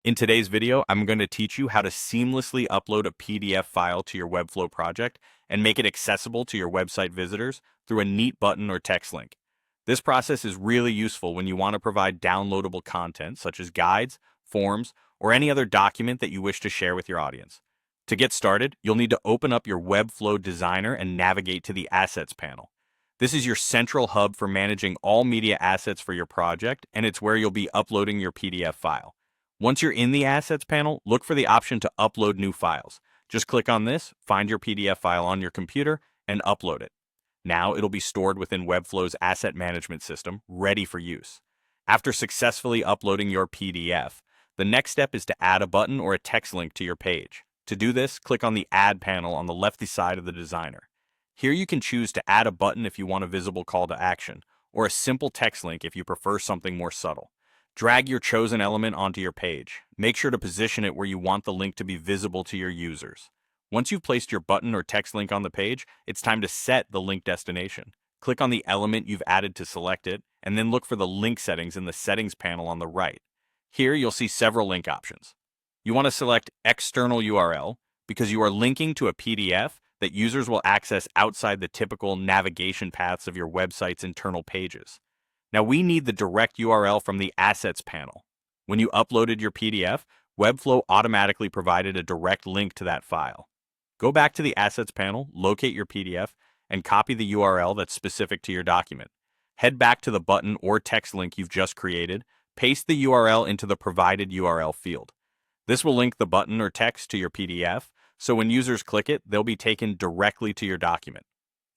In today's video, I'm going to teach you how to seamlessly upload a PDF file to your Webflow project and make it accessible to your website visitors through a neat button or text link. This process is really useful when you want to provide downloadable content such as guides, forms, or any other document that you wish to share with your audience. To get started, you'll need to open up your Webflow designer and navigate to the Assets panel. This is your central hub for managing all media assets for your project, and it's where you'll be uploading your PDF file. Once you're in the Assets panel, look for the option to upload new files. Just click on this, find your PDF file on your computer, and upload it. Now it'll be stored within Webflow's asset management system, ready for use. After successfully uploading your PDF, the next step is to add a button or a text link to your page. To do this, click on the Add panel on the left side of the designer. Here you can choose to add a button if you want a visible call to action, or a simple text link if you prefer something more subtle. Drag your chosen element onto your page. Make sure to position it where you want the link to be visible to your users. Once you've placed your button or text link on the page, it's time to set the link destination. Click on the element you've added to select it, and then look for the link settings in the Settings panel on the right. Here you'll see several link options. You want to select External URL because you are linking to a PDF that users will access outside the typical navigation paths of your website's internal pages. Now we need the direct URL from the Assets panel. When you uploaded your PDF, Webflow automatically provided a direct link to that file. Go back to the Assets panel, locate your PDF, and copy the URL that's specific to your document. Head back to the button or text link you've just created, paste the URL into the provided URL field. This will link the button or text to your PDF, so when users click it, they'll be taken directly to your document.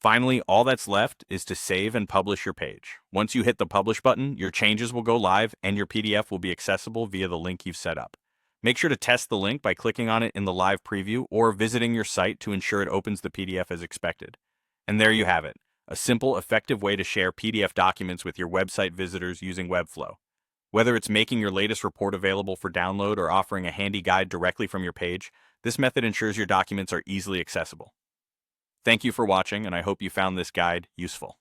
Finally, all that's left is to save and publish your page. Once you hit the Publish button, your changes will go live and your PDF will be accessible via the link you've set up. Make sure to test the link by clicking on it in the live preview or visiting your site to ensure it opens the PDF as expected. And there you have it, a simple, effective way to share PDF documents with your website visitors using Webflow. Whether it's making your latest report available for download or offering a handy guide directly from your page, this method ensures your documents are easily accessible. Thank you for watching, and I hope you found this guide useful.